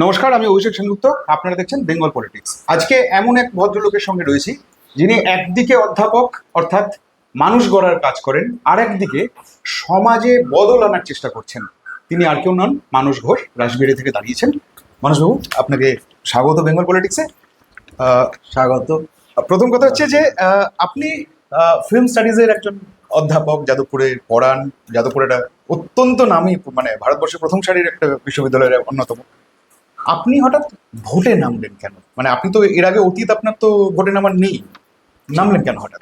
নমস্কার, আমি অভিষেক সেনগুপ্ত। আপনারা দেখছেন বেঙ্গল পলিটিক্স। আজকে এমন এক ভদ্রলোকের সঙ্গে রয়েছি যিনি একদিকে অধ্যাপক অর্থাৎ মানুষ গড়ার কাজ করেন, আর একদিকে সমাজে বদল আনার চেষ্টা করছেন। তিনি আর কেউ নন, মানুষ ঘোষ। রাসবিহারী থেকে দাঁড়িয়েছেন। মানুষবাবু, আপনাকে স্বাগত বেঙ্গল পলিটিক্সে। স্বাগত। প্রথম কথা হচ্ছে যে আপনি ফিল্ম স্টাডিজের একজন অধ্যাপক, যাদবপুরে পড়ান। যাদবপুর একটা অত্যন্ত নামী, মানে ভারতবর্ষের প্রথম সারির একটা বিশ্ববিদ্যালয়ের অন্যতম। আপনি হঠাৎ ভোটে নামলেন কেন? মানে আপনি তো এর আগে অতীত আপনার তো ভোটে নামার নেই, নামলেন কেন হঠাৎ?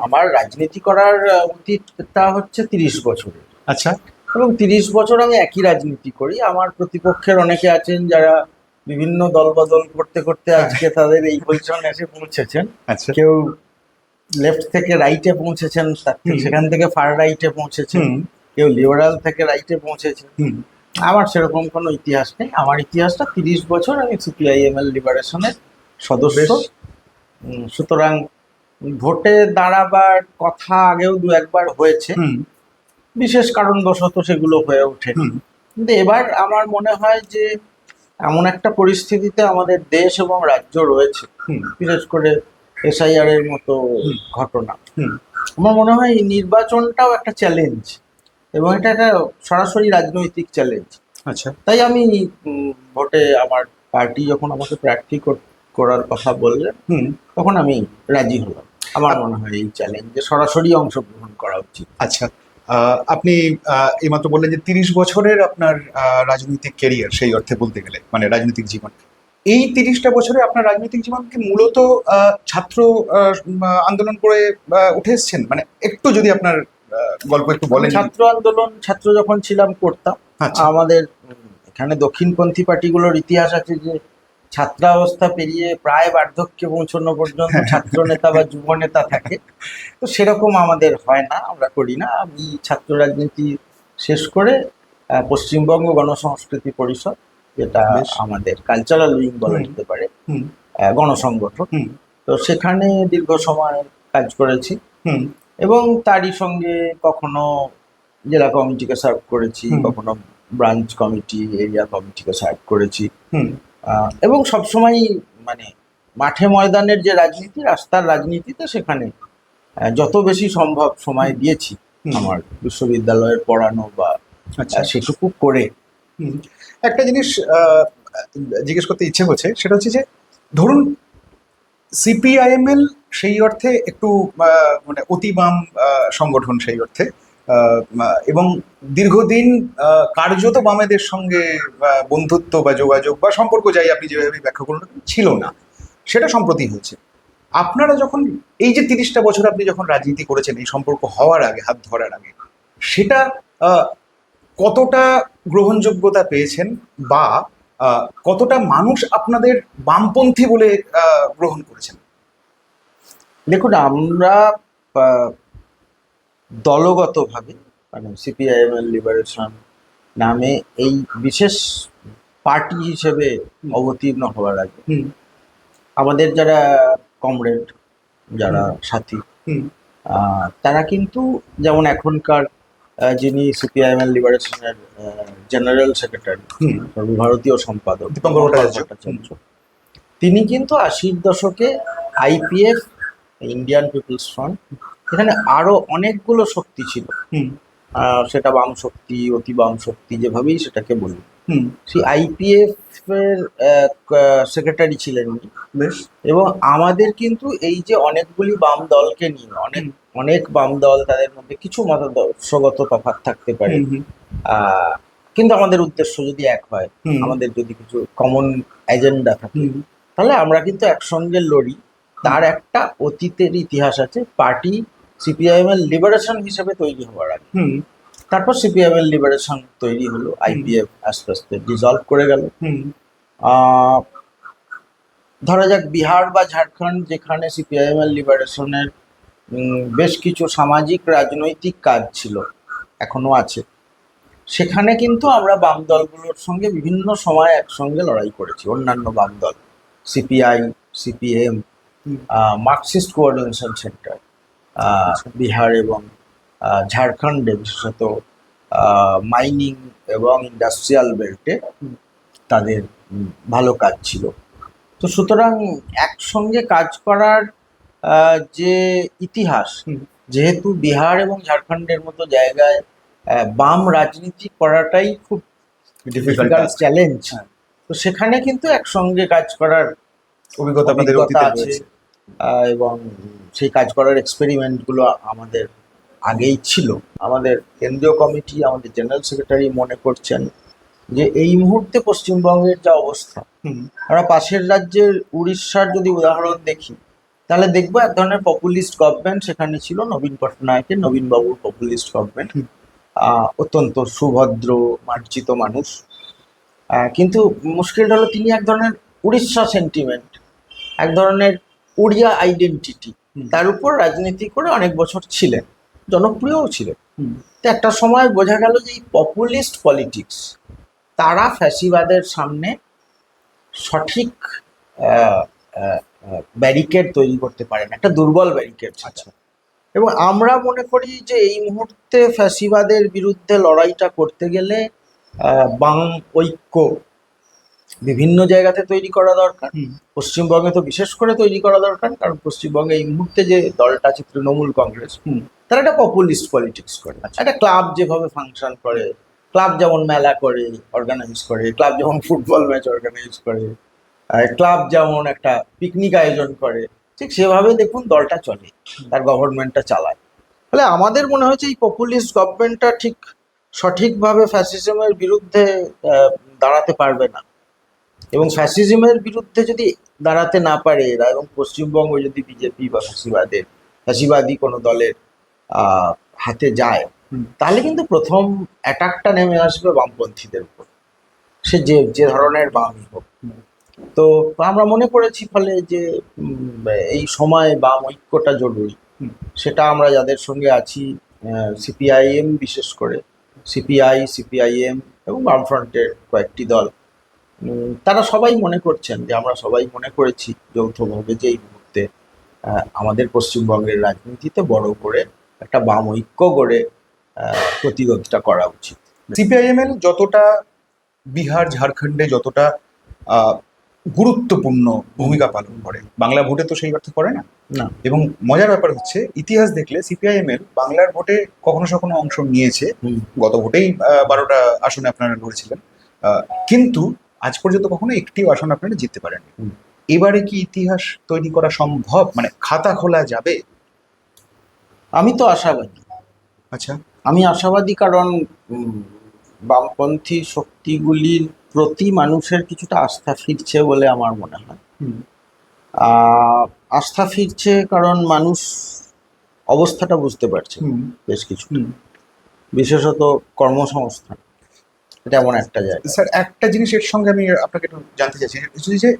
আমার রাজনীতি করার অতীতটা হচ্ছে 30 বছরের। আচ্ছা। এবং 30 বছর আমি একই রাজনীতি করি। আমার প্রতিপক্ষের অনেকে আছেন যারা বিভিন্ন দল বদল করতে করতে আজকে তাদের এই পজিশনে এসে পৌঁছেছেন। আচ্ছা। কেউ লেফট থেকে রাইটে পৌঁছেছেন, সেখান থেকে ফার রাইটে পৌঁছেছেন, কেউ লিবারাল থেকে রাইটে পৌঁছেছেন। আমার সেরকম কোনো ইতিহাস নেই। আমার ইতিহাসটা 30 বছর। আমি সিপিআইএমএল লিবারেশনের সদস্য। সুতরাং ভোটে দাঁড়াবার কথা আগেও দু একবার হয়েছে, বিশেষ কারণবশত সেগুলো হয়ে ওঠে। কিন্তু এবার আমার মনে হয় যে এমন একটা পরিস্থিতিতে আমাদের দেশ এবং রাজ্য রয়েছে, বিশেষ করে এসআইআর এর মতো ঘটনা, আমার মনে হয় এই নির্বাচনটাও একটা চ্যালেঞ্জ, এবং এটা একটা সরাসরি রাজনৈতিক চ্যালেঞ্জ। আচ্ছা। তাই আমি ভোটে আমার পার্টি যখন আমাকে প্রার্থী করার কথা বললেন, তখন আমি রাজি হলাম। আমার মনে হয় এই চ্যালেঞ্জে সরাসরি অংশগ্রহণ করা উচিত। আচ্ছা, আপনি এইমাত্র বললেন যে 30 বছরের আপনার রাজনৈতিক ক্যারিয়ার, সেই অর্থে বলতে গেলে মানে রাজনৈতিক জীবন। এই 30টা বছরে আপনার রাজনৈতিক জীবনকে মূলত ছাত্র আন্দোলন করে উঠে এসছেন, মানে একটু যদি আপনার গল্প একটু বলেন। ছাত্র আন্দোলন, ছাত্র যখন ছিলাম করতাম। আচ্ছা। আমাদের এখানে দক্ষিণপন্থী পার্টিগুলোর ইতিহাস আছে যে ছাত্রাবস্থা পেরিয়ে প্রায় বার্ধক্যে পৌঁছানো পর্যন্ত ছাত্র নেতা বা যুব নেতা থাকে। তো সেরকম আমাদের হয় না, আমরা করি না। আমি ছাত্র রাজনীতি শেষ করে পশ্চিমবঙ্গ গণসংস্কৃতি পরিষদ, যেটা আমাদের কালচারাল উইং বলা যেতে পারে, গণসংগঠন, তো সেখানে দীর্ঘ সময় কাজ করেছি। এবং তারই সঙ্গে কখনো জেলা কমিটিকে সার্ভ করেছি, কখনো ব্রাঞ্চ কমিটি, এরিয়া কমিটিকে সার্ভ করেছি। এবং সবসময় মানে মাঠে ময়দানের যে রাজনীতি, রাস্তার রাজনীতিতে সেখানে যত বেশি সম্ভব সময় দিয়েছি আমার বিশ্ববিদ্যালয়ের পড়ানো বা সেটুকু করে। একটা জিনিস জিজ্ঞেস করতে ইচ্ছে হচ্ছে, সেটা হচ্ছে যে ধরুন সিপিআইএমএল সেই অর্থে একটু মানে অতি বাম সংগঠন সেই অর্থে, এবং দীর্ঘদিন কার্যত বামেদের সঙ্গে বন্ধুত্ব বা যোগাযোগ বা সম্পর্ক, যাই আপনি যেভাবে ব্যাখ্যা করুন, ছিল না। সেটা সম্প্রতি হয়েছে। আপনারা যখন এই যে 30টা বছর আপনি যখন রাজনীতি করেছেন, এই সম্পর্ক হওয়ার আগে, হাত ধরার আগে, সেটা কতটা গ্রহণযোগ্যতা পেয়েছেন, বা কতটা মানুষ আপনাদের বামপন্থী বলে গ্রহণ করেছেন? দেখুন, আমরা দলগতভাবে মানে সিপিআইএমএল লিবারেশন নামে এই বিশেষ পার্টি হিসেবে অবতীর্ণ হওয়ার আগে আমাদের যারা কমরেড, যারা সাথী, তারা কিন্তু, যেমন এখনকার যিনি সিপিআইএমএল লিবারেশনের জেনারেল সেক্রেটারি, সর্বভারতীয় সম্পাদক দীপঙ্কর ভট্টাচার্য, তিনি কিন্তু 80-র দশকে আইপিএফ, ইন্ডিয়ান পিপলস ফ্রন্ট, এখানে আরো অনেকগুলো শক্তি ছিল, সেটা বাম শক্তি, অতি বাম শক্তি, যেভাবেই সেটাকে বলি, সেই আইপিএফ এর সেক্রেটারি ছিলেন উনি। এবং আমাদের কিন্তু এই যে অনেকগুলি বাম দলকে নিয়ে অনেক বাম দল, তাদের মধ্যে কিছু মতাদর্শগত তফাৎ থাকতে পারে, কিন্তু আমাদের উদ্দেশ্য যদি এক হয়, আমাদের যদি কিছু কমন এজেন্ডা থাকে, তাহলে আমরা কিন্তু একসঙ্গে লড়ি। তার একটা অতীতের ইতিহাস আছে পার্টি সিপিআইএমএল লিবারেশন হিসেবে তৈরি হওয়ার আগে। তারপর সিপিআইএমএল লিবারেশন তৈরি হলো, আইপিএফ আস্তে আস্তে ডিসলভ করে গেল। ধরা যাক বিহার বা ঝাড়খণ্ড, যেখানে সিপিআইএমএল লিবারেশনের বেশ কিছু সামাজিক রাজনৈতিক কাজ ছিল, এখনো আছে, সেখানে কিন্তু আমরা বাম দলগুলোর সঙ্গে বিভিন্ন সময় একসঙ্গে লড়াই করেছি। অন্যান্য বাম দল, CPI, CPM, Marxist coordination centre, Bihar এবং ঝাড়খণ্ডে বিশেষত মাইনিং এবং ইন্ডাস্ট্রিয়াল বেল্টে, তাদের ভালো কাজ ছিল। তো সুতরাং একসঙ্গে কাজ করার যে ইতিহাস, যেহেতু বিহার এবং ঝাড়খণ্ডের মতো জায়গায় বাম রাজনীতি করাটাই খুব ডিফিকাল্ট ডিফিকাল্ট চ্যালেঞ্জ, তো সেখানে কিন্তু একসঙ্গে কাজ করার অভিজ্ঞতা আপনাদের অভিজ্ঞতা অতীতে আছে। রয়েছে। এবং সেই কাজ করার এক্সপেরিমেন্টগুলো আমাদের আগেই ছিল। আমাদের কেন্দ্রীয় কমিটি, আমাদের জেনারেল সেক্রেটারি মনে করছেন যে এই মুহূর্তে পশ্চিমবঙ্গের যা অবস্থা, আমরা পাশের রাজ্যের উড়িষ্যার যদি উদাহরণ দেখি, তাহলে দেখবো এক ধরনের পপুলিস্ট গভর্নমেন্ট সেখানে ছিল। নবীন পটনায়কের, নবীনবাবুর পপুলিস্ট গভর্নমেন্ট, অত্যন্ত সুভদ্র মার্জিত মানুষ। কিন্তু মুশকিলটা হলো তিনি এক ধরনের উড়িষ্যা সেন্টিমেন্ট, এক ধরনের ওড়িয়া আইডেন্টিটি, তার উপর রাজনীতি করে অনেক বছর ছিলেন, জনপ্রিয়ও ছিলেন। তো একটা সময় বোঝা গেল যে এই পপুলিস্ট পলিটিক্স, তারা ফ্যাসিবাদের সামনে সঠিক ব্যারিকেড তৈরি করতে পারেন, একটা দুর্বল ব্যারিকেড। আচ্ছা, এবং আমরা মনে করি যে এই মুহূর্তে ফ্যাসিবাদের বিরুদ্ধে লড়াইটা করতে গেলে বাম ঐক্য বিভিন্ন জায়গাতে তৈরি করা দরকার। পশ্চিমবঙ্গে তো বিশেষ করে তৈরি করা দরকার, কারণ পশ্চিমবঙ্গে এই মুহূর্তে যে দলটা আছে তৃণমূল কংগ্রেস, তারা একটা পপুলিস্ট পলিটিক্স করে। একটা ক্লাব যেভাবে ফাংশন করে, ক্লাব যেমন মেলা করে অর্গানাইজ করে, ক্লাব যেমন ফুটবল ম্যাচ অর্গানাইজ করে, ক্লাব যেমন একটা পিকনিক আয়োজন করে, ঠিক সেভাবে দেখুন দলটা চলে, তার গভর্নমেন্টটা চালায়। ফলে আমাদের মনে হয়েছে এই পপুলিস্ট গভর্নমেন্টটা ঠিক সঠিকভাবে ফ্যাসিজমের বিরুদ্ধে দাঁড়াতে পারবে না। এবং ফ্যাসিজমের বিরুদ্ধে যদি দাঁড়াতে না পারে এরা, এবং পশ্চিমবঙ্গ যদি বিজেপি বা ফ্যাসিবাদী কোনো দলের হাতে যায়, তাহলে কিন্তু প্রথম অ্যাটাকটা নেমে আসবে বামপন্থীদের উপর, সে যে ধরনের বামই হোক। তো আমরা মনে করেছি ফলে যে এই সময় বাম ঐক্যটা জরুরি। সেটা আমরা যাদের সঙ্গে আছি, সিপিআইএম বিশেষ করে, সিপিআই, সিপিআইএম এবং বামফ্রন্টের কয়েকটি দল, তারা সবাই মনে করছেন যে আমরা সবাই মনে করেছি যৌথভাবে যে এই মুহূর্তে আমাদের পশ্চিমবঙ্গের রাজনীতিতে বড় করে একটা বাম ঐক্য গড়ে প্রতিরোধটা করা উচিত। সিপিআইএমএল যতটা বিহার ঝাড়খণ্ডে যতটা গুরুত্বপূর্ণ ভূমিকা পালন করে, বাংলা ভোটে তো সেই অর্থে করে না। না, এবং মজার ব্যাপার হচ্ছে ইতিহাস দেখলে সিপিআইএমএল বাংলার ভোটে কখনো কখনো অংশ নিয়েছে। গত ভোটেই 12টা আসনে আপনারা লড়েছিলেন, কিন্তু আজ পর্যন্ত কখনো একটিও আসন আপনারা জিততে পারেননি। এবারে কি ইতিহাস তৈরি করা সম্ভব, মানে খাতা খোলা যাবে? আমি তো আশাবাদী। আচ্ছা, আমি আশাবাদী কারণ বামপন্থী শক্তিগুলির প্রতি মানুষের কিছুটা আস্থা ফিরছে বলে আমার মনে হয়। আস্থা ফিরছে কারণ মানুষ অবস্থাটা বুঝতে পারছে বেশ কিছু, বিশেষত কর্মসংস্থান, এটা এমন একটা জায়গা। স্যার, একটা জিনিস এর সঙ্গে আমি আপনাকে একটু জানতে চাইছি, যে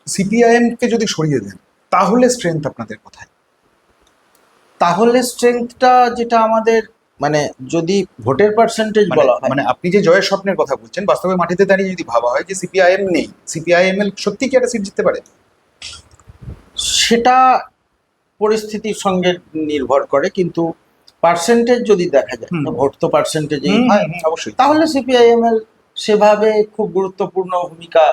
সিপিআইএমকে যদি সরিয়ে দেন তাহলে স্ট্রেংথ আপনাদের কোথায়? তাহলে স্ট্রেংথটা যেটা আমাদের, মানে যদি ভোটের পার্সেন্টেজ বলা হয়, মানে আপনি যে জয়ের স্বপ্নের কথা বলছেন, বাস্তবে মাটিতে দাঁড়িয়ে যদি ভাবা হয় যে সিপিআইএম নেই, সিপিআইএমএল সত্যি কি একটা সিট জিততে পারে? সেটা পরিস্থিতির সঙ্গে নির্ভর করে, কিন্তু পার্সেন্টেজ যদি দেখা যায়, ভোট তো পার্সেন্টেজেই হয় অবশ্যই, তাহলে সিপিআইএমএল সেভাবে খুব গুরুত্বপূর্ণ ভূমিকা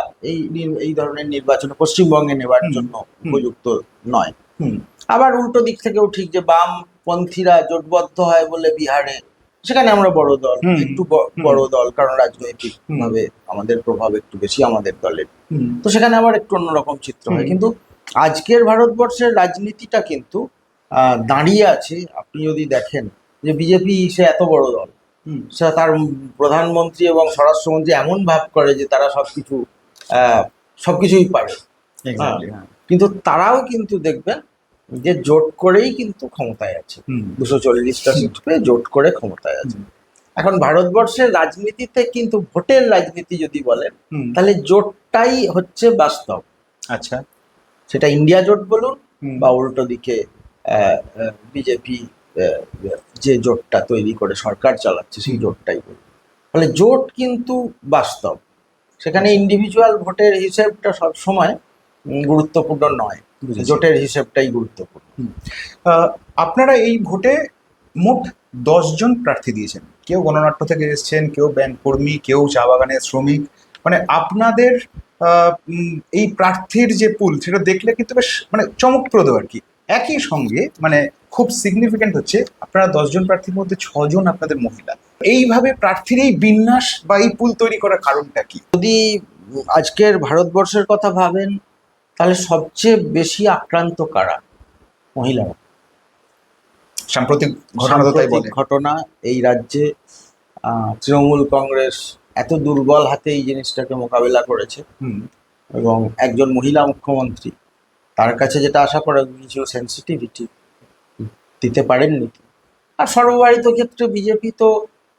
এই ধরনের নির্বাচনে পশ্চিমবঙ্গে নেবার জন্য উপযুক্ত নয়। আবার উল্টো দিক থেকেও ঠিক যে বামপন্থীরা জোটবদ্ধ হয় বলে বিহারে, সেখানে আমরা বড় দল, একটু বড় দল, কারণ রাজনৈতিক ভাবে আমাদের প্রভাব একটু বেশি আমাদের দলের, তো সেখানে আবার একটু অন্যরকম চিত্র হয়। কিন্তু আজকের ভারতবর্ষের রাজনীতিটা কিন্তু দাঁড়িয়ে আছে, আপনি যদি দেখেন যে বিজেপি সে এত বড় দল, সে তার প্রধানমন্ত্রী এবং স্বরাষ্ট্রমন্ত্রী এমন ভাব করে যে তারা সবকিছুই পারে, কিন্তু তারাও কিন্তু দেখবেন যে জোট করেই কিন্তু ক্ষমতায় আছে, 240টা সিট পেয়ে জোট করে ক্ষমতায় আছে। এখন ভারতবর্ষের রাজনীতিতে কিন্তু ভোটের রাজনীতি যদি বলেন, তাহলে জোটটাই হচ্ছে বাস্তব। আচ্ছা, সেটা ইন্ডিয়া জোট বলুন বা উল্টো দিকে বিজেপি যে জোটটা তৈরি করে সরকার চালাচ্ছে সেই জোটটাই বলুন, ফলে জোট কিন্তু বাস্তব। সেখানে ইন্ডিভিজুয়াল ভোটের হিসেবটা সবসময় গুরুত্বপূর্ণ নয়, জোটের হিসেবটাই গুরুত্বপূর্ণ। আপনারা এই ভোটে মোট 10 জন প্রার্থী দিয়েছেন। কেউ গণনাট্য থেকে এসেছেন, কেউ ব্যাংক কর্মী, কেউ চা বাগানের শ্রমিক, মানে আপনাদের এই প্রার্থীর যে পুল সেটা দেখলে কিন্তু বেশ মানে চমকপ্রদ আর কি। একই সঙ্গে মানে খুব সিগনিফিক্যান্ট হচ্ছে আপনারা 10 জন প্রার্থীর মধ্যে 6 জন আপনাদের মহিলা। এইভাবে প্রার্থীর এই বিন্যাস বা এই পুল তৈরি করার কারণটা কি? যদি আজকের ভারতবর্ষের কথা ভাবেন, তাহলে সবচেয়ে বেশি আক্রান্ত কারা? মহিলারা। সাম্প্রতিক ঘটনা তো তাই বলে। ঘটনা এই রাজ্যে তৃণমূল কংগ্রেস এত দুর্বল হাতে এই জিনিসটাকে মোকাবিলা করেছে, হুম এবং একজন মহিলা মুখ্যমন্ত্রী, তার কাছে যেটা আশা করা গিয়েছিল সেন্সিটিভিটি, দিতে পারেননি। আর সর্বভারতীয় ক্ষেত্রে বিজেপি তো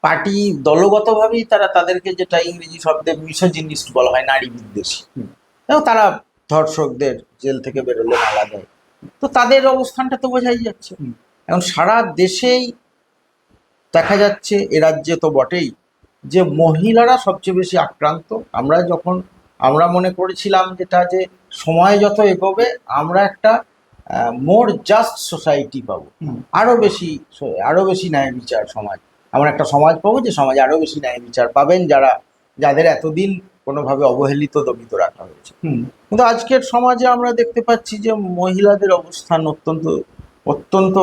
পার্টি দলগতভাবেই তারা তাদেরকে, যেটা ইংরেজি শব্দে মিসোজিনিস্ট বলা হয়, নারী বিদ্বেষী, হুম। এবং তারা ধর্ষকদের জেল থেকে বেরোলে মালা দেয়। তো তাদের অবস্থানটা তো বোঝাই যাচ্ছে। হুম। এখন সারা দেশেই দেখা যাচ্ছে, এ রাজ্যে তো বটেই, যে মহিলারা সবচেয়ে বেশি আক্রান্ত। আমরা মনে করেছিলাম যেটা, যে সময় যত এগোবে আমরা একটা মোর জাস্ট সোসাইটি পাবো, হুম। আরো বেশি ন্যায় বিচার সমাজ। আমরা একটা সমাজ পাবো যে সমাজে আরো বেশি ন্যায় বিচার পাবেন যাদের এতদিন কোনোভাবে অবহেলিত দমিত রাখা হয়েছে। হুম কিন্তু আজকের সমাজে আমরা দেখতে পাচ্ছি যে মহিলাদের অবস্থান অত্যন্ত অত্যন্ত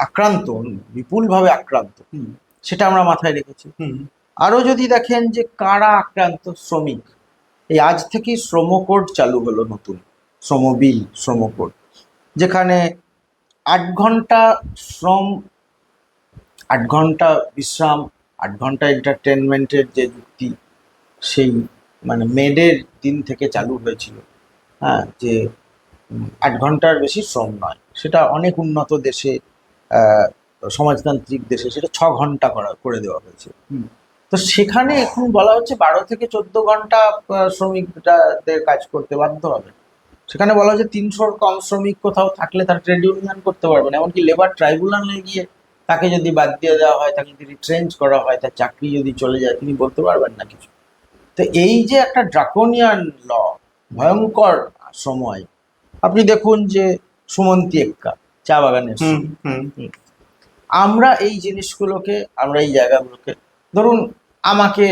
আক্রান্ত, বিপুলভাবে আক্রান্ত। হুম সেটা আমরা মাথায় রেখেছি। হুম আরো যদি দেখেন যে কারা আক্রান্ত, শ্রমিক। এই আজ থেকেই শ্রম কোড চালু হলো, নতুন শ্রম বিল, শ্রম কোড, যেখানে 8 ঘন্টা শ্রম, 8 ঘন্টা বিশ্রাম, 8 ঘন্টা এন্টারটেনমেন্টের যে যুক্তি, সেই মানে মেডের দিন থেকে চালু হয়েছিল। হ্যাঁ, যে 8 ঘন্টার বেশি শ্রম নয়। সেটা অনেক উন্নত দেশে, সমাজতান্ত্রিক দেশে সেটা 6 ঘন্টা করে দেওয়া হয়েছে। হুম তো সেখানে এখন বলা হচ্ছে 12 থেকে 14 ঘন্টা শ্রমিকদের কাজ করতে বাধ্য হবে। সেখানে বলা হচ্ছে 300-র কম শ্রমিক কোথাও থাকলে তার ট্রেড ইউনিয়ন করতে পারবে না। এমনকি লেবার ট্রাইব্যুনালে গিয়ে তাকে যদি বাদ দিয়ে দেওয়া হয়, তাকে যদি রিট্রেঞ্চ করা হয়, তার চাকরি যদি চলে যায়, তিনি বলতে পারবেন না কিছু। তো এই যে একটা ড্রাকোনিয়ান ল, ভয়ঙ্কর সময়। আপনি দেখুন যে সুমন্তি এক্কা, চা বাগানের হুম শ্রমিক। হুম আমরা এই জিনিসগুলোকে, আমরা এই জায়গাগুলোকে, ধরুন আমাকে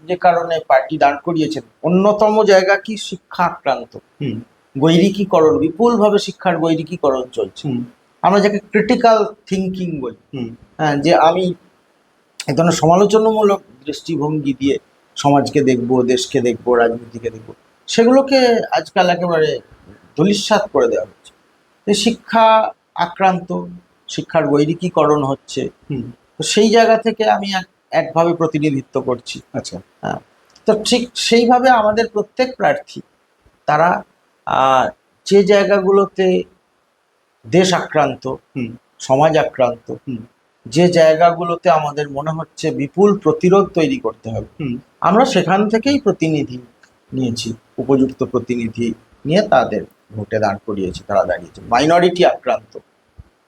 যে কারণে পার্টি দাঁড় করিয়েছেন, অন্যতম জায়গা কি? শিক্ষা আক্রান্ত, হুম গৈরিকীকরণ, বিপুলভাবে শিক্ষার গৈরিকীকরণ চলছে। হুম আমরা যাকে ক্রিটিক্যাল থিঙ্কিং বলি, হুম হ্যাঁ, যে আমি এক ধরনের সমালোচনামূলক দৃষ্টিভঙ্গি দিয়ে সমাজকে দেখবো, দেশকে দেখবো, রাজনীতিকে দেখবো, সেগুলোকে আজকাল একেবারে ধূলিসাৎ করে দেওয়া হচ্ছে। এই শিক্ষা আক্রান্ত, শিক্ষার গৈরিকীকরণ হচ্ছে। হুম তো সেই জায়গা থেকে আমি একভাবে প্রতিনিধিত্ব করছি। আচ্ছা। হ্যাঁ, তো ঠিক সেইভাবে আমাদের প্রত্যেক প্রার্থী, তারা যে জায়গাগুলোতে দেশ আক্রান্ত, হুম সমাজ আক্রান্ত, হুম যে জায়গাগুলোতে আমাদের মনে হচ্ছে বিপুল প্রতিরোধ তৈরি করতে হবে, হুম আমরা সেখান থেকেই প্রতিনিধি নিয়েছি, উপযুক্ত প্রতিনিধি নিয়ে তাদের ভোটে দাঁড় করিয়েছি, তারা দাঁড়িয়েছে। মাইনরিটি আক্রান্ত,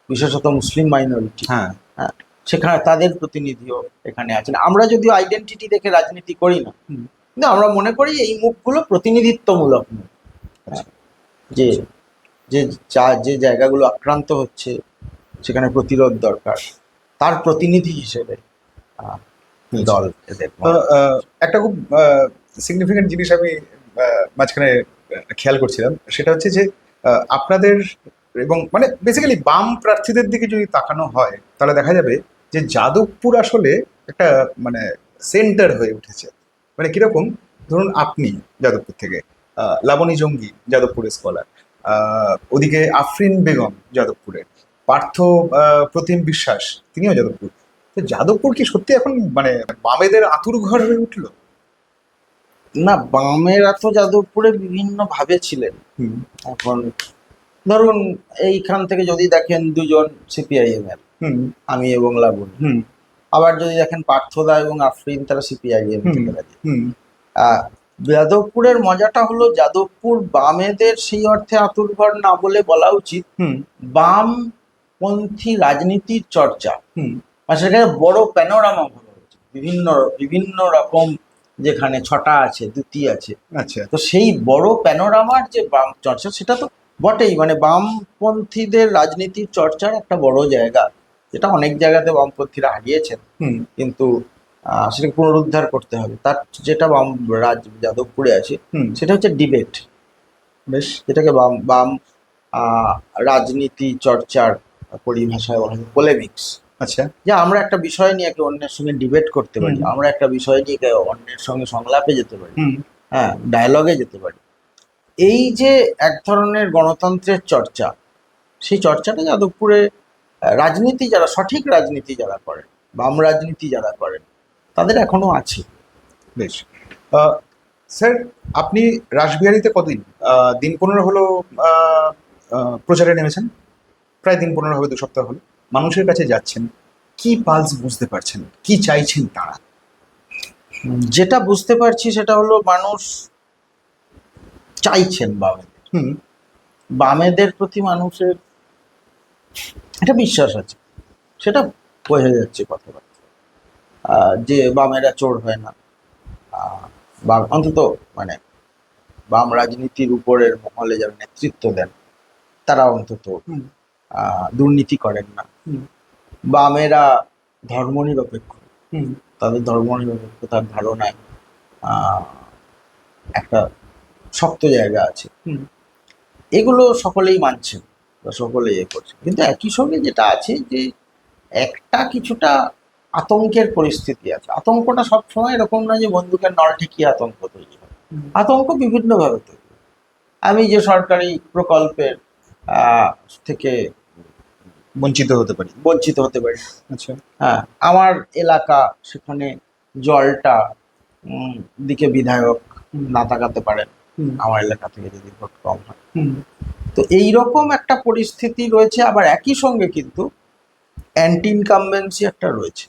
বিশেষত মুসলিম মাইনরিটি, হ্যাঁ হ্যাঁ, সেখানে তাদের প্রতিনিধিও এখানে আছেন। আমরা যদিও আইডেন্টিটি দেখে রাজনীতি করি না, হুম কিন্তু আমরা মনে করি এই মুখগুলো প্রতিনিধিত্বমূলক মুখ। আচ্ছা। যে যে যে জায়গাগুলো আক্রান্ত হচ্ছে, সেখানে প্রতিরোধ দরকার, তার প্রতিনিধি হিসেবে দল এদের তো একটা খুব সিগনিফিকেন্ট জিনিস আমি মাঝখানে খেয়াল করছিলাম, সেটা হচ্ছে যে আপনাদের এবং মানে বেসিক্যালি বাম প্রার্থীদের দিকে যদি তাকানো হয় তাহলে দেখা যাবে যে যাদবপুর আসলে একটা মানে সেন্টার হয়ে উঠেছে। মানে কিরকম, ধরুন আপনি যাদবপুর থেকে, লাবণী জঙ্গি যাদবপুরের স্কলার, ওদিকে আফরিন বেগম যাদবপুরের, পার্থ প্রতিম বিশ্বাস তিনিও যাদবপুর। তো যাদবপুর কি সত্যি এখন মানে বামেদের আঁতুর ঘর হয়ে উঠলো? না, বামেরা তো যাদবপুরে বিভিন্ন ভাবে ছিলেন। হুম এখন ধরুন এইখান থেকে যদি দেখেন 2 জন সিপিআইএম এর, হুম আমি এবং লাবণী। হুম আবার যদি দেখেন পার্থদা এবং আফরিন, তারা সিপিআইএম হুম থেকে দাঁড়িয়ে। হুম যাদবপুরের মজাটা হলো, যাদবপুর বামেদের সেই অর্থে আঁতুড়ঘর না বলে বলা উচিত হুম বামপন্থী রাজনীতির চর্চা। হুম আর সেখানে বড় প্যানোরামা ভালো হচ্ছে, বিভিন্ন বিভিন্ন রকম, যেখানে ছটা আছে, দ্যুতি আছে। আচ্ছা। তো সেই বড় প্যানোরামার যে বাম চর্চা, সেটা তো বটেই, মানে বামপন্থীদের রাজনীতির চর্চার একটা বড় জায়গা, যেটা অনেক জায়গাতে বামপন্থীরা হারিয়েছেন। হুম কিন্তু সেটাকে পুনরুদ্ধার করতে হবে। তার যেটা বাম যাদবপুরে আছে হুম, সেটা হচ্ছে ডিবেট, বেশ। যেটাকে বাম বাম আহ, রাজনীতি চর্চার পরিভাষায় বলা হয় পোলেমিক্স। আচ্ছা। যে আমরা একটা বিষয় নিয়ে একে অন্যের সঙ্গে ডিবেট করতে পারি, হুম, আমরা একটা বিষয় নিয়ে একে অন্যের সঙ্গে সংলাপে যেতে পারি, হুম, হ্যাঁ, ডায়ালগে যেতে পারি। এই যে এক ধরনের গণতন্ত্রের চর্চা, সেই চর্চাটা যাদবপুরে রাজনীতি যারা সঠিক রাজনীতি যারা করেন, বাম রাজনীতি যারা করেন, তাদের এখনো আছে। বেশ। স্যার, আপনি রাসবিহারীতে কতদিন, দিন 15 হলো আহ, প্রচারে নেমেছেন? প্রায় দিন 15 হবে, 2 সপ্তাহ হলো মানুষের কাছে যাচ্ছেন। কি পালস বুঝতে পারছেন, কি চাইছেন তারা? যেটা বুঝতে পারছি সেটা হলো মানুষ চাইছেন বামেদের, হুম, বামেদের প্রতি মানুষের একটা বিশ্বাস আছে, সেটা বোঝা যাচ্ছে কথাবার্তা। যে বামেরা চোর হয় না, বা অন্তত মানে বাম রাজনীতির উপরের মহলে যারা নেতৃত্ব দেন তারা অন্তত হুম, দুর্নীতি করেন না। হুম, বামেরা ধর্মনিরপেক্ষ, হুম, তাদের ধর্মনিরপেক্ষতার ধারণায় আহ, একটা শক্ত জায়গা আছে। হুম, এগুলো সকলেই মানছেন বা সকলেই করছে, কিন্তু একই সঙ্গে যেটা আছে যে একটা কিছুটা আতঙ্কের পরিস্থিতি আছে। আতঙ্কটা সবসময় এরকম নয় যে বন্দুকের নল ঠেকিয়ে আতঙ্ক তৈরি হয়, হুম। আতঙ্ক বিভিন্নভাবে তৈরি হয়। আমি যে সরকারি প্রকল্পের আহ, থেকে বঞ্চিত হতে পারি। বঞ্চিত হতে পারি, আচ্ছা। হ্যাঁ, আমার এলাকা সেখানে জলটা উম, দিকে বিধায়ক হুম, না তাকাতে পারেন হুম, আমার এলাকা থেকে যদি ভোট কম হয়। হুম, তো এইরকম একটা পরিস্থিতি রয়েছে, আবার একই সঙ্গে কিন্তু অ্যান্টি ইনকামবেন্সি একটা রয়েছে।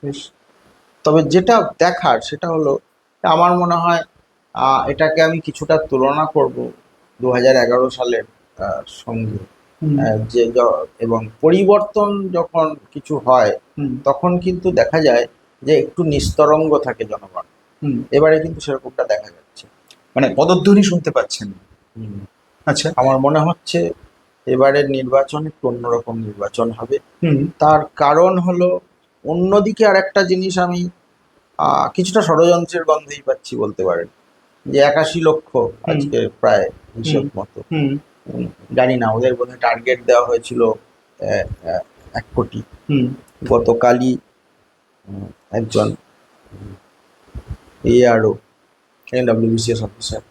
বেশ। তবে যেটা দেখার সেটা হলো, আমার মনে হয় এটাকে আমি কিছুটা তুলনা করব 2011 সালের সঙ্গে। হুম, এবং পরিবর্তন যখন কিছু হয় হুম, তখন কিন্তু দেখা যায় যে একটু নিস্তরঙ্গ থাকে জনগণ। হুম। এবারে কিন্তু সেরকমটা দেখা যাচ্ছে। মানে পদধ্বনি শুনতে পাচ্ছেন? হুম, আচ্ছা। আমার মনে হচ্ছে এবারের নির্বাচন একটু অন্যরকম নির্বাচন হবে। হুম, তার কারণ হলো, অন্যদিকে আর একটা জিনিস আমি কিছুটা ষড়যন্ত্রের গন্ধই পাচ্ছি বলতে পারেন, যে 81 লক্ষ হুম, আজকে প্রায় হুম, হিসেব মতো। হুম, জানি না, ওদের বোধহয় টার্গেট দেওয়া হয়েছিল 1 কোটি। হুম, গতকালই একজন এআরও, এনডব্লিউবিসিএস অফিসার,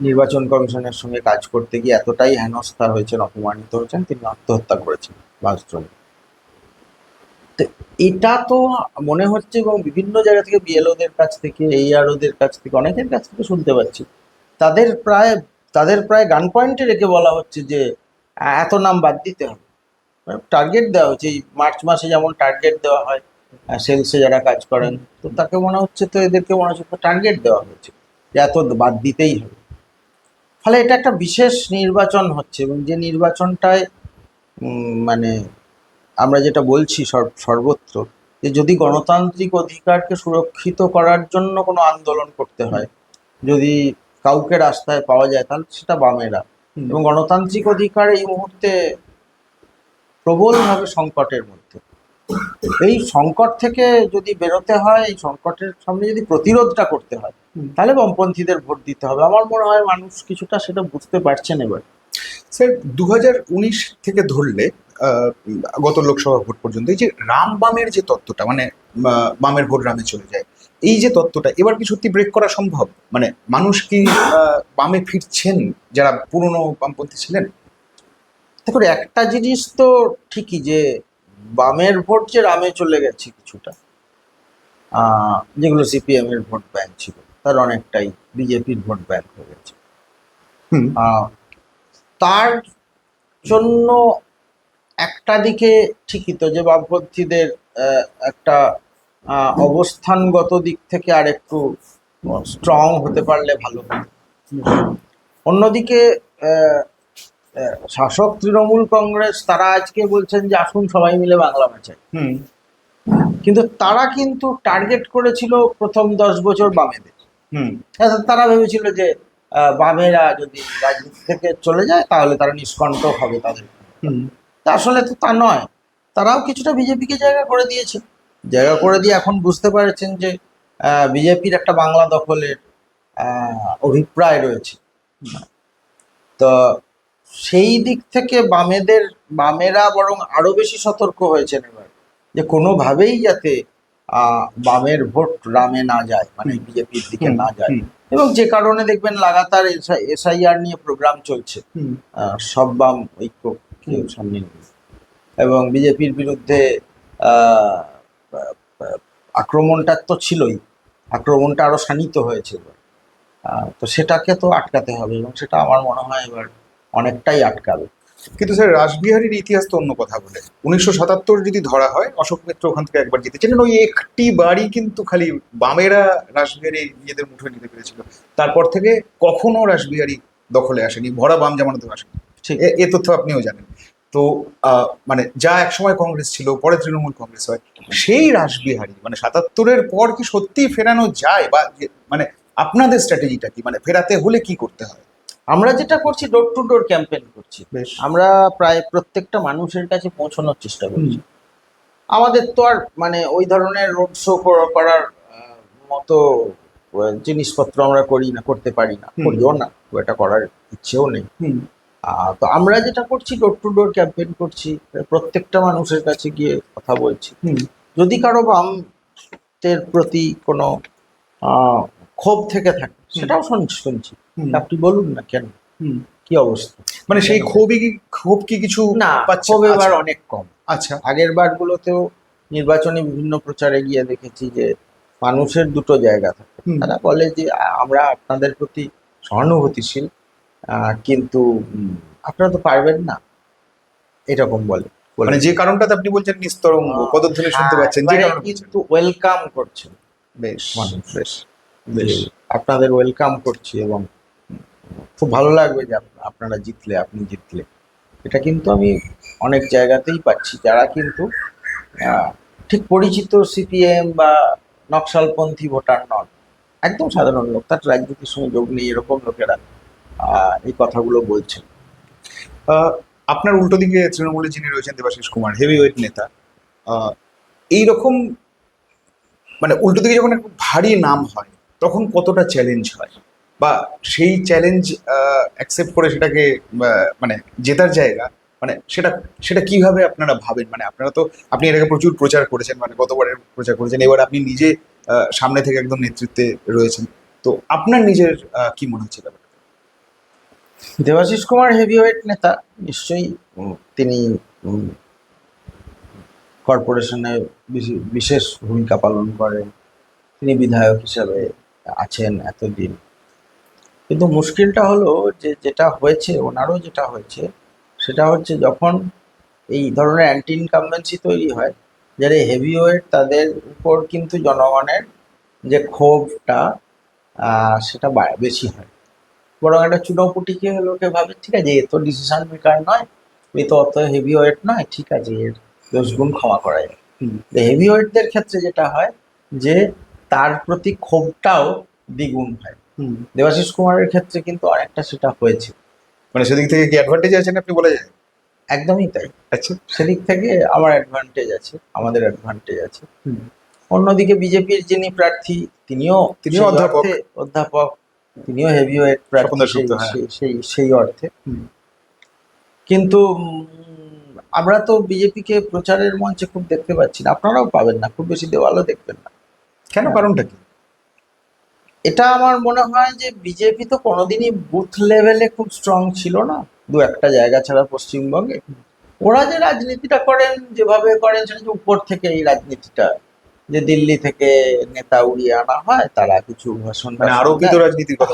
নির্বাচন কমিশনের সঙ্গে কাজ করতে গিয়ে এতটাই হেনস্থা হয়েছেন, অপমানিত হয়েছেন, তিনি আত্মহত্যা করেছেন বাসশ্রমে। তো এটা তো মনে হচ্ছে, এবং বিভিন্ন জায়গা থেকে বিএলওদের কাছ থেকে, এইআরওদের কাছ থেকে, অনেকের কাছ থেকে শুনতে পাচ্ছি, তাদের প্রায় তাদের প্রায় গান পয়েন্টে রেখে বলা হচ্ছে যে এত নাম বাদ দিতে হবে। টার্গেট দেওয়া হচ্ছে, এই মার্চ মাসে যেমন টার্গেট দেওয়া হয় সেলসে যারা কাজ করেন, তো তাকে মনে হচ্ছে, তো এদেরকে মনে হচ্ছে টার্গেট দেওয়া হয়েছে যে এত বাদ দিতেই হবে। ফলে এটা একটা বিশেষ নির্বাচন হচ্ছে, এবং যে নির্বাচনটায় মানে আমরা যেটা বলছি সর্বত্র, যে যদি গণতান্ত্রিক অধিকারকে সুরক্ষিত করার জন্য কোনো আন্দোলন করতে হুম, হয়, যদি কাউকে রাস্তায় পাওয়া যায়, তাহলে সেটা বামেরা। হুম। এবং গণতান্ত্রিক অধিকার এই মুহূর্তে প্রবলভাবে সংকটের মধ্যে। এই সংকট থেকে যদি বেরোতে হয়, এই সংকটের সামনে যদি প্রতিরোধটা করতে হয়, হুম। তাহলে বামপন্থীদের ভোট দিতে হবে। আমার মনে হয় মানুষ কিছুটা সেটা বুঝতে পারছেন এবার। স্যার, 2019 থেকে ধরলে গত লোকসভা ভোট পর্যন্ত এই যে রাম বামের যে তত্ত্বটা, মানে বামের ভোট রামে চলে যায়, এই যে তত্ত্বটা এবার কি সত্যি ব্রেক করা সম্ভব? মানে মানুষ কি বামে ফিরছেন, যারা পুরনো বামপন্থী ছিলেন? দেখুন, একটা জিনিস তো ঠিকই যে বামের ভোট যে রামে চলে গেছে কিছুটা, যেগুলো সিপিএম এর ভোট ব্যাংক ছিল, তার অনেকটাই বিজেপির ভোট ব্যাংক হয়ে গেছে। হুম, আহ, তার জন্য একটা দিকে ঠিকই তো যে বামপন্থীদের একটা অবস্থানগত দিক থেকে আর একটু স্ট্রং হতে পারলে ভালো হতো। অন্যদিকে আহ, শাসক তৃণমূল কংগ্রেস তারা আজকে বলছেন যে আসুন সবাই মিলে বাংলা বাঁচাই, হুম, কিন্তু তারা কিন্তু টার্গেট করেছিল প্রথম 10 বছর বামেদের। হুম, তারা ভেবেছিল যে বামেরা যদি রাজনীতি থেকে চলে যায় তাহলে তারা নিষ্কণ্টক হবে তাদের। হুম, তা আসলে তো তা নয়, তারাও কিছুটা বিজেপিকে জায়গা করে দিয়েছে। জায়গা করে দিয়ে এখন বুঝতে পারছেন যে বিজেপির একটা বাংলা দখলের অভিপ্রায় রয়েছে। তো সেই দিক থেকে বামেরা বরং আরো বেশি সতর্ক হয়েছেন এবার, যে কোনোভাবেই যাতে বামের ভোট রামে না যায়, মানে বিজেপির দিকে না যায়। এবং যে কারণে দেখবেন লাগাতার এসআইআর নিয়ে প্রোগ্রাম চলছে, সব বাম ঐক্যকে সামনে নিয়ে, এবং বিজেপির বিরুদ্ধে আহ, আক্রমণটা তো ছিলই, আক্রমণটা আরো শানিত হয়েছে এবার। তো সেটাকে তো আটকাতে হবে, এবং সেটা আমার মনে হয় এবার অনেকটাই আটকাবে। কিন্তু স্যার রাসবিহারীর ইতিহাস তো অন্য কথা বলে। 1977 যদি ধরা হয়, অশোক মিত্র ওখান থেকে একবার জিতেছিলেন, ওই একটি বাড়ি কিন্তু খালি বামেরা রাসবিহারী নিজেদের মুঠোয় নিতে পেরেছিল। তারপর থেকে কখনো রাসবিহারী দখলে আসেনি, ভরা বাম জামানতেও আসেনি। ঠিক। এ তথ্য আপনিও জানেন। তো মানে যা একসময় কংগ্রেস ছিল, পরে তৃণমূল কংগ্রেস হয়, সেই রাসবিহারী মানে 77-এর পর কি সত্যি ফেরানো যায়, বা মানে আপনাদের স্ট্র্যাটেজিটা কি, মানে ফেরাতে হলে কি করতে হয়? আমরা যেটা করছি, ডোর টু ডোর ক্যাম্পেইন করছি। বেশ। আমরা প্রায় প্রত্যেকটা মানুষের কাছে পৌঁছানোর চেষ্টা করছি। আমাদের তো আর মানে ওই ধরনের রোড শো করার মতো জিনিসপত্র আমরা করি না, করতে পারি না, করিও না, এটা করার ইচ্ছেও নেই। তো আমরা যেটা করছি, ডোর টু ডোর ক্যাম্পেইন করছি, প্রত্যেকটা মানুষের কাছে গিয়ে কথা বলছি। যদি কারো বামের প্রতি কোনো ক্ষোভ থেকে থাকে, সেটাও শুনছি। আপনি বলুন না কেন, কি অবস্থা। মানে সেই ক্ষোভ কি কিছু না, পাচ্ছেন? ক্ষোভ এবার আচ্ছা। অনেক কম। আচ্ছা। আগের বারগুলোতেও নির্বাচনী বিভিন্ন প্রচারে গিয়ে দেখেছি যে মানুষের দুটো জায়গা থাকে। তারা বলে যে আমরা আপনাদের প্রতি সহানুভূতিশীল, কিন্তু আপনারা তো পারবেন না, এরকম বলে। মানে যে কারণটাতে আপনি বলছেন নিস্তরঙ্গ পদধ্বনি শুনতে পাচ্ছেন, যে কারণে কিন্তু ওয়েলকাম করছেন বেশ মানুষ, বেশ যে বেশ। আপনাদের ওয়েলকাম করছি, এবং খুব ভালো লাগবে যে আপনারা জিতলে, আপনি জিতলে। এটা কিন্তু আমি অনেক জায়গাতেই পাচ্ছি, যারা কিন্তু ঠিক পরিচিত সিপিএম বা নকশালপন্থী ভোটার নন, একদম সাধারণ লোক, তার রাজনীতির সঙ্গে যোগ নেই, এরকম লোকেরা এই কথাগুলো বলছেন। আপনার উল্টো দিকে তৃণমূলে যিনি রয়েছেন দেবাশিস কুমার, হেভিওয়েট নেতা, এইরকম মানে উল্টো দিকে যখন একটু ভারী নাম হয়, তখন কতটা চ্যালেঞ্জ হয়, বা সেই চ্যালেঞ্জ অ্যাকসেপ্ট করে সেটাকে মানে জেতার জায়গা, মানে সেটা সেটা কিভাবে আপনারা ভাবেন? মানে আপনারা তো, আপনি এর আগে প্রচুর প্রচার করেছেন, মানে গতবারের প্রচার করেছেন, এবার আপনি নিজে সামনে থেকে একদম নেতৃত্বে রয়েছেন, তো আপনার নিজের কি মনে হচ্ছে ব্যাপারটা? দেবাশিস কুমার হেভিওয়েট নেতা, নিশ্চয়ই তিনি কর্পোরেশনে বিশেষ ভূমিকা পালন করেন, তিনি বিধায়ক হিসাবে আছেন এতদিন। কিন্তু মুশকিলটা হলো যে যেটা হয়েছে, ওনারও যেটা হয়েছে, সেটা হচ্ছে যখন এই ধরনের অ্যান্টি ইনকামবেন্সি তৈরি হয়, যারা হেভিওয়েট, তাদের উপর কিন্তু জনগণের যে ক্ষোভটা সেটা বেশি হয়। বরং একটা চুনোপুটিকে লোকে ভাবে, ঠিক আছে, এ তো ডিসিশন মেকার নয়, এ তো অত হেভিওয়েট নয়, ঠিক আছে, এর দোষ গুণ ক্ষমা করা যায়। হেভিওয়েটদের ক্ষেত্রে যেটা হয় যে তার প্রতি ক্ষোভটাও দ্বিগুণ হয়। দেবাশিস কুমারের ক্ষেত্রে কিন্তু অনেকটা সেটা হয়েছে। মানে সেদিক থেকে কি অ্যাডভান্টেজ আছেন আপনি বলা যায়? একদমই তাই। আচ্ছা। সেদিক থেকে আমার অ্যাডভান্টেজ আছে, আমাদের অ্যাডভান্টেজ আছে। অন্যদিকে বিজেপির যিনি প্রার্থী, তিনিও অধ্যাপক, তিনিও হেভিওয়েট প্রার্থী সেই অর্থে। কিন্তু আমরা তো বিজেপিকে প্রচারের মঞ্চে খুব দেখতে পাচ্ছি না, আপনারাও পাবেন না, খুব বেশি দেওয়ালও দেখবেন না। কেন, কারণটা কি? এটা আমার মনে হয় যে বিজেপি তো কোনোদিনই বুথ লেভেলে খুব স্ট্রং ছিল না, দু একটা জায়গা ছাড়া পশ্চিমবঙ্গে। ওরা যে রাজনীতিটা করেন, যেভাবে করেন, সেটা যে উপর থেকে এই রাজনীতিটা, যে দিল্লি থেকে নেতা উড়িয়ে আনা হয়, তারা কিছু ভাষণ, মানে আরোপিত রাজনীতির কথা,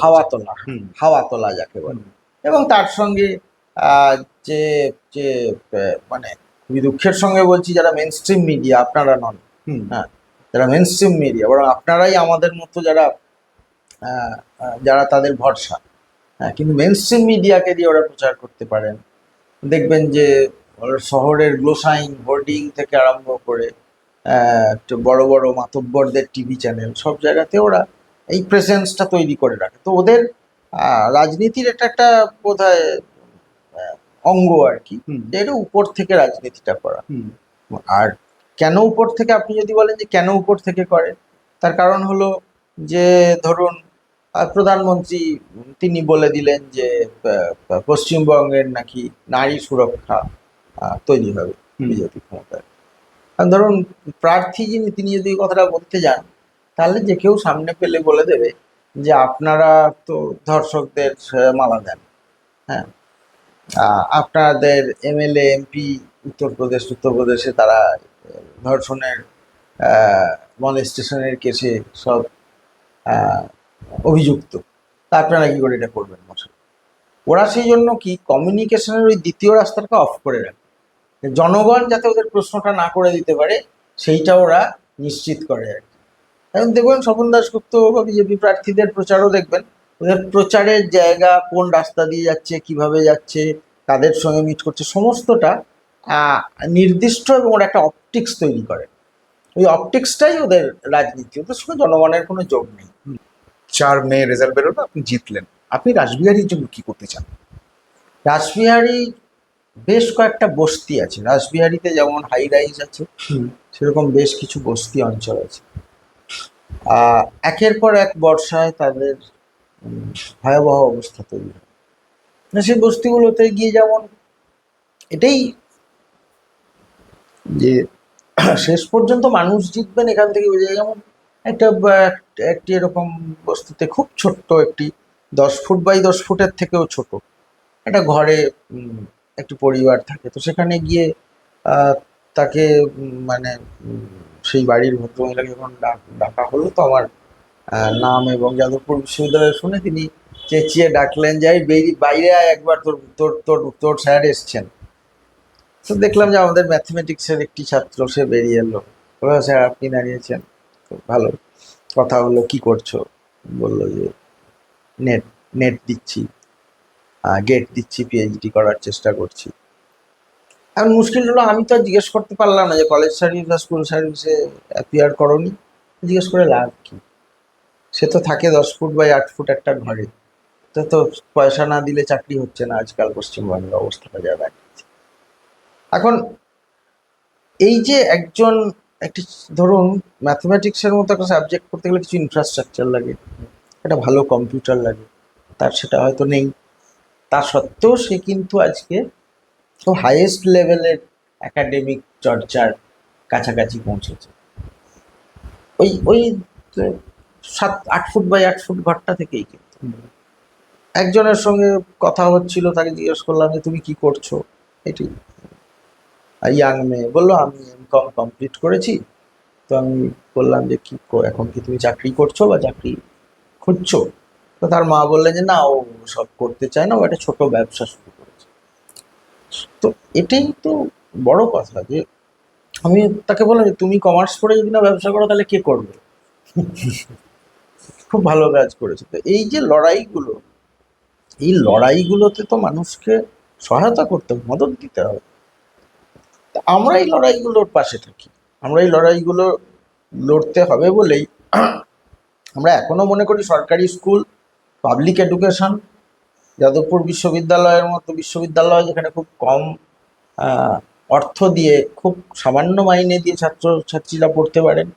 হাওয়া তোলা যাকে বলে। এবং তার সঙ্গে যে যে মানে খুবই দুঃখের সঙ্গে বলছি, যারা মেন স্ট্রিম মিডিয়া, আপনারা নন, হ্যাঁ, যারা মেন স্ট্রিম মিডিয়া, বরং আপনারাই আমাদের মতো যারা তাদের ভরসা, হ্যাঁ, কিন্তু মেন স্ট্রিম মিডিয়াকে দিয়ে ওরা প্রচার করতে পারেন। দেখবেন যে শহরের গ্লোসাইন হোর্ডিং থেকে আরম্ভ করে একটু বড় বড় মাতব্বরদের টিভি চ্যানেল, সব জায়গাতে ওরা এই প্রেজেন্সটা তৈরি করে রাখে। তো ওদের রাজনীতির এটা একটা বোধহয় অঙ্গ আর কি, যে এটা উপর থেকে রাজনীতিটা করা। আর কেন উপর থেকে, আপনি যদি বলেন যে কেন উপর থেকে করে, তার কারণ হলো যে ধরুন প্রধানমন্ত্রী তিনি বলে দিলেন যে পশ্চিমবঙ্গের নাকি নারী সুরক্ষা তৈরি হবে বিজেপি ক্ষমতায়। আর ধরুন প্রার্থী যিনি, তিনি যদি এই কথাটা বলতে যান, তাহলে যে কেউ সামনে পেলে বলে দেবে যে আপনারা তো ধর্ষকদের মালা দেন, হ্যাঁ, আপনাদের এমএলএ এমপি উত্তরপ্রদেশে তারা ধর্ষণের মলেস্টেশনের কেসে সব আহ, অভিযুক্ত, তা আপনারা কি করে এটা করবেন মশাই? ওরা সেই জন্য কি কমিউনিকেশনের ওই দ্বিতীয় রাস্তাটাকে অফ করে রাখে, জনগণ যাতে ওদের প্রশ্নটা না করে দিতে পারে সেইটা ওরা নিশ্চিত করে আর কি। এখন দেখবেন স্বপন দাশগুপ্ত বা বিজেপি প্রার্থীদের প্রচারও দেখবেন, ওদের প্রচারের জায়গা কোন রাস্তা দিয়ে যাচ্ছে, কিভাবে যাচ্ছে, কাদের সঙ্গে মিট করছে, সমস্তটা আহ, নির্দিষ্ট, এবং ওরা একটা অপটিক্স তৈরি করে। ওই অপটিক্সটাই ওদের রাজনীতি, ওদের সঙ্গে জনগণের কোনো যোগ নেই। 4 মে রেজাল্ট বেরোলো, আপনি জিতলেন, আপনি রাসবিহারীর জন্য কি করতে চান? রাসবিহারী বেশ কয়েকটা বস্তি আছে, রাসবিহারীতে যেমন হাই রাইজ আছে, সেরকম বেশ কিছু বস্তি অঞ্চল আছে। একের পর এক বর্ষায় তাদের ভয়াবহ অবস্থা তৈরি হয়। সেই বস্তিগুলোতে গিয়ে যেমন এটাই যে শেষ পর্যন্ত মানুষ জিতবেন এখান থেকে বোঝা যায়। যেমন একটি এরকম বস্তিতে খুব ছোট্ট একটি 10 ফুট বাই 10 ফুটের থেকেও ছোট একটা ঘরে একটি পরিবার থাকে। তো সেখানে গিয়ে আহ, তাকে মানে সেই বাড়ির ভদ্রমহিলাকে যখন ডাকা হলো, তো আমার নাম এবং যাদবপুর বিশ্ববিদ্যালয় শুনে তিনি চেঁচিয়ে ডাকলেন যে, "এই বাইরে আয় একবার, তোর তোর তোর তোর স্যার এসছেন।" তো দেখলাম যে আমাদের ম্যাথমেটিক্সের একটি ছাত্র, সে বেরিয়ে এলো, বললো, "স্যার আপনি দাঁড়িয়েছেন, তো ভালো কথা হলো, কি করছো?" বললো যে নেট নেট দিচ্ছি, গেট দিচ্ছি, পিএইচডি করার চেষ্টা করছি। এখন মুশকিল হলো আমি তো আর জিজ্ঞেস করতে পারলাম না যে কলেজ সার্ভিস বা স্কুল সার্ভিসে অ্যাপিয়ার করনি, জিজ্ঞেস করে লাভ কি? সে তো থাকে 10 ফুট বাই 8 ফুট একটা ঘরে, তো তো পয়সা না দিলে চাকরি হচ্ছে না আজকাল পশ্চিমবঙ্গের অবস্থাটা যা দাঁড়িয়েছে। এখন এই যে একজন একটি, ধরুন ম্যাথমেটিক্সের মতো একটা সাবজেক্ট করতে গেলে কিছু ইনফ্রাস্ট্রাকচার লাগে, একটা ভালো কম্পিউটার লাগে, তার সেটা হয়তো নেই। তা সত্ত্বেও সে কিন্তু আজকে খুব হাইয়েস্ট লেভেলের একাডেমিক চর্চার কাছাকাছি পৌঁছেছে। ওই ওই 7-8 ফুট বাই 8 ফুট ঘরটা থেকেই কিন্তু একজনের সঙ্গে কথা হচ্ছিল, তাকে জিজ্ঞেস করলাম যে তুমি কি করছো, এটি ইয়াং মেয়ে বললো আমি এমকম কমপ্লিট করেছি। তো আমি বললাম যে কি এখন কি তুমি চাকরি করছো বা চাকরি খুঁজছো? তো তার মা বললেন যে না, ও সব করতে চায় না, ও একটা ছোট ব্যবসা শুরু করেছে। তো এটাই তো বড় কথা যে আমি তাকে বললাম যে তুমি কমার্স পড়ে যদি না ব্যবসা করো তাহলে কে করবে? খুব ভালো কাজ করেছে। তো এই যে লড়াইগুলো, এই লড়াইগুলোতে তো মানুষকে সহায়তা করতে হবে, মদত দিতে হবে। তা আমরা এই লড়াইগুলোর পাশে থাকি, আমরা এই লড়াইগুলো লড়তে হবে বলেই আমরা এখনো মনে করি সরকারি স্কুল, পাবলিক এডুকেশন, যাদবপুর বিশ্ববিদ্যালয়ের মতো বিশ্ববিদ্যালয় যেখানে খুব কম আহ, অর্থ দিয়ে, খুব সামান্য মাইনে দিয়ে ছাত্রছাত্রীরা পড়তে পারেন,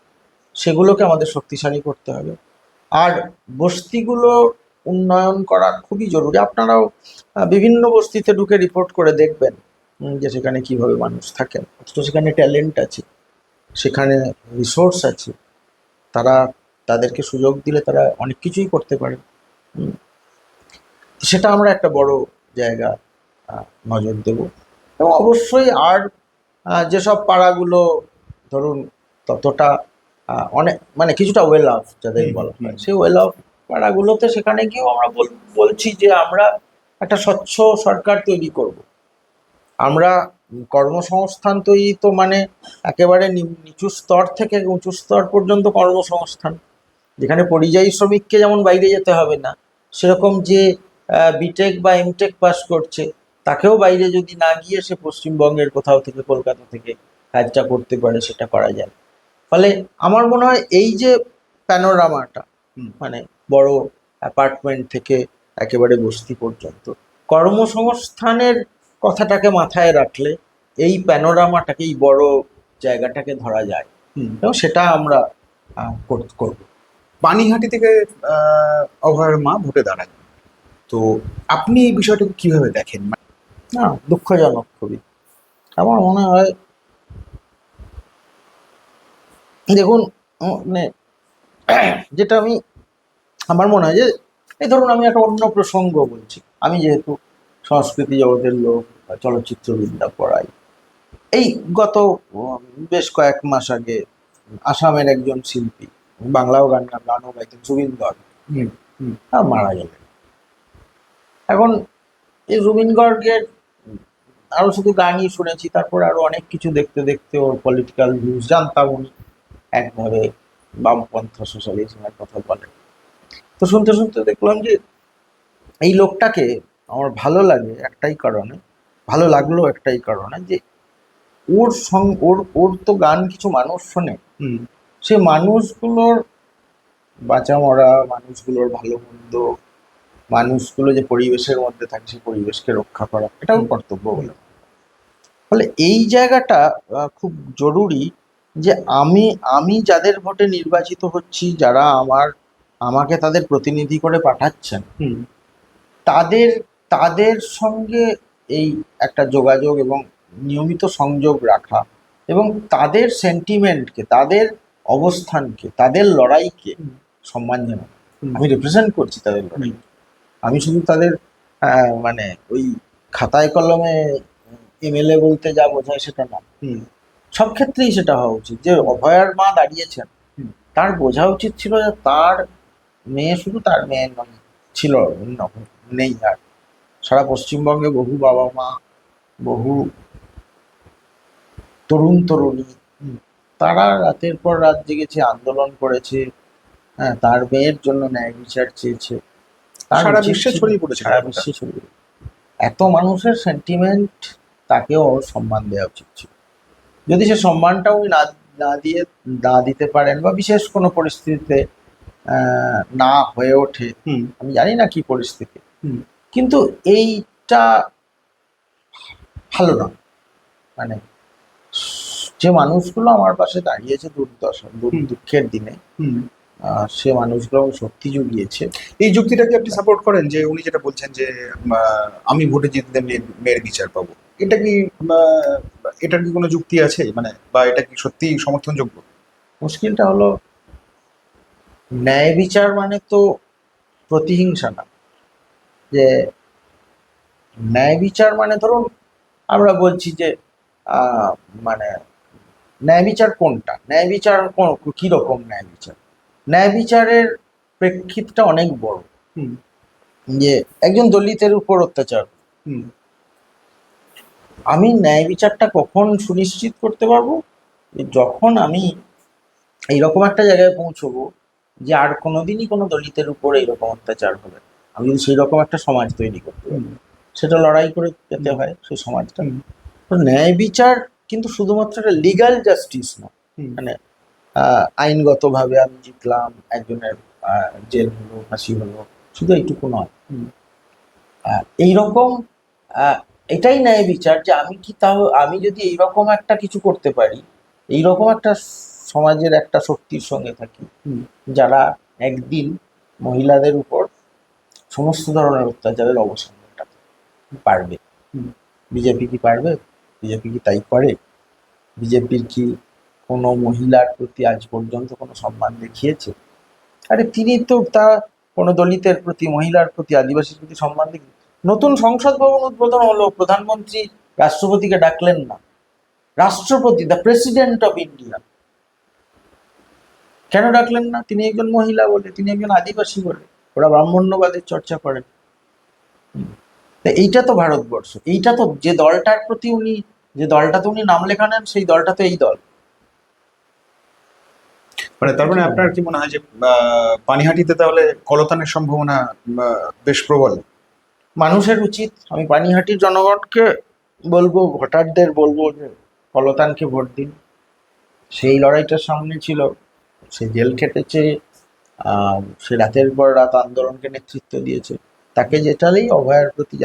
সেগুলোকে আমাদের শক্তিশালী করতে হবে। আর বস্তিগুলো উন্নয়ন করা খুবই জরুরি। আপনারাও বিভিন্ন বস্তিতে ঢুকে রিপোর্ট করে দেখবেন যে সেখানে কিভাবে মানুষ থাকেন, অথচ সেখানে ট্যালেন্ট আছে, সেখানে রিসোর্স আছে, তারা, তাদেরকে সুযোগ দিলে তারা অনেক কিছুই করতে পারে। উম, সেটা আমরা একটা বড় জায়গা নজর দেব। এবং অবশ্যই আর যেসব পাড়াগুলো ধরুন ততটা অনেক মানে কিছুটা ওয়েল অফ যাদের বলা হয়, সেই ওয়েল অফ পাড়াগুলোতে সেখানে গিয়েও আমরা বলছি যে আমরা একটা স্বচ্ছ সরকার তৈরি করব। আমরা কর্মসংস্থান তৈরি, তো মানে একেবারে নিচু স্তর থেকে উঁচু স্তর পর্যন্ত কর্মসংস্থান, যেখানে পরিযায়ী শ্রমিককে যেমন বাইরে যেতে হবে না, সেরকম যে বিটেক বা এমটেক পাস করছে তাকেও বাইরে যদি না গিয়ে সে পশ্চিমবঙ্গের কোথাও থেকে, কলকাতা থেকে কাজটা করতে পারে, সেটা করা যায়। ফলে আমার মনে হয় এই যে প্যানোরামাটা, মানে বড় অ্যাপার্টমেন্ট থেকে একেবারে বস্তি পর্যন্ত কর্মসংস্থানের কথাটাকে মাথায় রাখলে, এই প্যানোরামাটাকে, এই বড় জায়গাটাকে ধরা যায়, হুম। এবং সেটা আমরা করব। পানিহাটি থেকে অভয়ের মা ভোটে দাঁড়ান, তো আপনি এই বিষয়টাকে কিভাবে দেখেন? না, দুঃখজনক খুবই। আমার মনে হয়, দেখুন, মানে যেটা আমার মনে হয় যে, এই ধরুন আমি একটা অন্য প্রসঙ্গ বলছি। আমি যেহেতু সংস্কৃতি জগতের লোক, চলচ্চিত্রবিদ্যা পড়াই, এই গত বেশ কয়েক মাস আগে আসামের একজন শিল্পী, বাংলাও গানও গাইতেন, জুবিন গার্গ, হুম, হুম, মারা গেলেন। এখন এই জুবিন গার্গের আরো শুধু গানই শুনেছি, তারপর আরো অনেক কিছু দেখতে দেখতে ওর পলিটিক্যাল ভিউজ জানতাম। উনি একভাবে বামপন্থা সোশ্যালিজমের কথা বলেন। তো শুনতে শুনতে দেখলাম যে এই লোকটাকে আমার ভালো লাগলো একটাই কারণে, যে ওর তো গান কিছু মানুষ শোনে, হুম, সে মানুষগুলোর বাঁচা মরা, মানুষগুলোর ভালো মন্দ, মানুষগুলো যে পরিবেশের মধ্যে থাকে সেই পরিবেশকে রক্ষা করা, এটাও হুম, কর্তব্য বলে। ফলে এই জায়গাটা খুব জরুরি, যে আমি আমি যাদের ভোটে নির্বাচিত হচ্ছি, যারা আমাকে তাদের প্রতিনিধি করে পাঠাচ্ছেন, হুম, তাদের তাদের সঙ্গে এই একটা যোগাযোগ এবং নিয়মিত সংযোগ রাখা, এবং তাদের সেন্টিমেন্টকে, তাদের অবস্থানকে, তাদের লড়াইকে সম্মান জানানো। হুম, আমি রিপ্রেজেন্ট করছি তাদের লড়াই, আমি শুধু তাদের মানে ওই খাতায় কলমে এমএলএ বলতে যা বোঝায় সেটা না। হুম, সব ক্ষেত্রেই সেটা হওয়া উচিত। যে অভয়ার মা দাঁড়িয়েছেন, হুম, তার বোঝা উচিত ছিল যে তার মেয়ে শুধু তার মেয়ে নয়, ছিল, নেই আর। সারা পশ্চিমবঙ্গে বহু বাবা মা, বহু তরুণ তরুণী, তারা রাতের পর রাত জেগেছে, আন্দোলন করেছে, হ্যাঁ, তার মেয়ের জন্য ন্যায় বিচার চেয়েছে। তার সারা উচিত বিশ্বে ছিল, ছড়িয়ে পড়েছে সারা খবরটা। বিশ্বে ছড়িয়ে পড়েছে। এত মানুষের সেন্টিমেন্ট, তাকেও সম্মান দেওয়া উচিত ছিল। যদি সে সম্মানটা উনি না দিতে পারেন, বা বিশেষ কোনো পরিস্থিতিতে না হয়ে ওঠে, হুম, আমি জানি না কি পরিস্থিতি, হুম, কিন্তু এইটা ভালো না। মানে যে মানুষগুলো আমার পাশে দাঁড়িয়েছে হুম, দুঃখের দিনে, হুম। সে মানুষগুলো শক্তি জুগিয়েছে। এই যুক্তিটাকে আপনি সাপোর্ট করেন, যে উনি যেটা বলছেন যে আমি ভোটে জিতলে মেয়ের বিচার পাবো, এটা কি আহ, এটার কি কোনো যুক্তি আছে, মানে বা এটা কি সত্যি সমর্থনযোগ্য? মুশকিলটা হলো, ন্যায় বিচার মানে তো প্রতিহিংসা না। যে ন্যায় বিচার মানে, ধরুন আমরা বলছি যে আহ, মানে ন্যায় বিচার কোনটা, ন্যায় বিচার কি রকম ন্যায় বিচার? ন্যায় বিচারের প্রেক্ষিতটা অনেক বড়। হুম, যে একজন দলিতের উপর অত্যাচার, হুম, আমি ন্যায় বিচারটা কখন সুনিশ্চিত করতে পারবো? যে যখন আমি এইরকম একটা জায়গায় পৌঁছবো যে আর কোনোদিনই কোনো দলিতের উপর এইরকম অত্যাচার হবে না। আমি যদি সেই রকম একটা সমাজ তৈরি করতে হুম, পারি, সেটা লড়াই করে পেতে হুম, হয় সেই সমাজটা। হুম, তো ন্যায় বিচার কিন্তু শুধুমাত্র একটা লিগাল জাস্টিস না, হুম, মানে আইনগতভাবে আমি জিতলাম, একজনের জেল হলো, ফাঁসি হলো, শুধু এইটুকু নয়। হুম। এইরকম এটাই ন্যায় বিচার, যে আমি কি তাও, আমি যদি এইরকম একটা কিছু করতে পারি, এইরকম একটা সমাজের একটা শক্তির সঙ্গে থাকি, হুম, যারা একদিন মহিলাদের উপর সমস্ত ধরনের অত্যাচারের অবসান ঘটাতে পারবে। হুম। বিজেপি কি পারবে? বিজেপি কি তাই করে? বিজেপির কি কোনো মহিলার প্রতি আজ পর্যন্ত কোনো সম্মান দেখিয়েছে? আরে তিনি তো কোনো দলিতের প্রতি, মহিলার প্রতি, আদিবাসীর প্রতি সম্মান দেখি। নতুন সংসদ ভবন উদ্বোধন হলো, প্রধানমন্ত্রী রাষ্ট্রপতিকে ডাকলেন না। রাষ্ট্রপতি, দ্য প্রেসিডেন্ট অফ ইন্ডিয়া, কেন ডাকলেন না? তিনি একজন মহিলা বলে, তিনি একজন আদিবাসী বলে, ওরা ব্রাহ্মণ্যবাদের চর্চা করেন। তো এইটা তো ভারতবর্ষ, এইটা তো যে দলটাতে উনি নাম লেখানেন, সেই দলটা তো এই দল। মানে তার মানে আপনার কি মনে হয় যে পানিহাটিতে তাহলে কলতানের সম্ভাবনা বেশ প্রবল? মানুষের উচিত, আমি পানিহাটির জনগণকে বলবো, ভোটারদের বলবো, যে কলতানকে ভোট দিন। সেই লড়াইটার সামনে ছিল, সে জেল খেটেছে, সে রাতের পর রাত আন্দোলনকে নেতৃত্ব দিয়েছে। তাকে জেতালেই অভয়ার প্রতি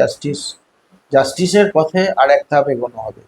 জাস্টিসের পথে আর এক ধাপ এগোনো হবে।